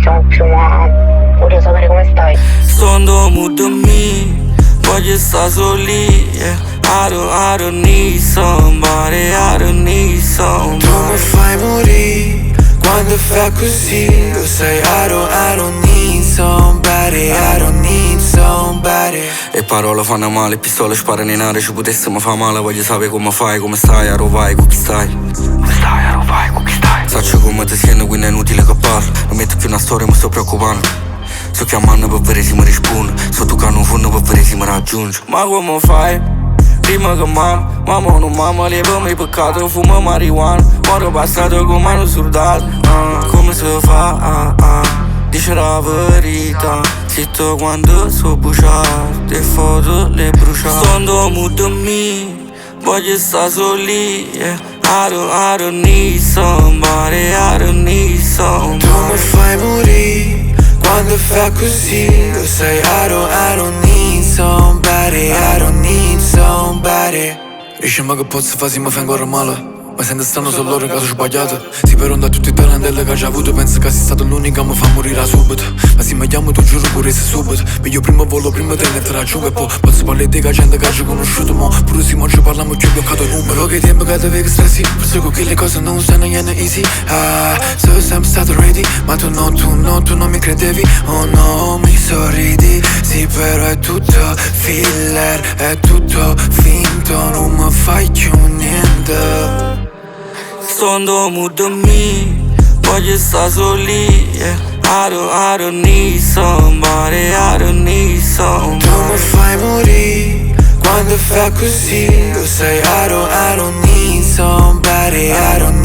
siamo più, ma voglio sapere come stai. Sto in mood me, voglio stare soli, yeah. I don't need somebody, I don't need somebody. Tu mi fai morire quando fa così. Lo sai, I don't need somebody, I don't need somebody. E parole fanno male, pistole sparano in aria, ci potesse mi fa male. Voglio sapere come fai, come stai, aro vai, con chi stai. Come stai, aro vai, con chi stai. Saccio come ti senti, quindi è inutile che parlo. Non metto più una storia, mi sto preoccupando. Sto chiamando per vedere se mi risponde. Sto toccando un fondo per vedere se mi raggiunge. Ma come fai? Prima che mamma non mamma, leva mai peccato, fumo marijuana. Muore passato con mano surdata. Come si fa? Dice la verità. Zitto quando so bruciato, le foto le bruciate. Sto in mood me, voglio stare soli, yeah. I don't need somebody, I don't need somebody. Tu mi fai morire quando fa così. Lo sai, I don't need somebody, I don't need somebody. Diciamo che posso fare se mi fai ancora male, ma sento strano solo loro che ho sbagliato. Sì, per onda tutti i talenti che ho avuto, penso che sei stato l'unica che mi fa morire subito. Ma se mi chiamo tu giuro pure se subito. Io prima volo, prima te ne tra giù e poi posso parlare di gente che ho conosciuto, ma pure se ci parliamo più bloccato il numero. Che tempo che devi stressi, forse con che le cose non stanno easy. Sono sempre stato ready, ma tu non mi credevi. Oh no, mi sorridi. Sì, però è tutto filler, è tutto finto, non mi fai più niente. Sto in mood me, voglio stare soli, yeah. I don't need somebody, I don't need somebody. Tu mi fai morire quando fa così. Lo sai, I don't need somebody, I don't need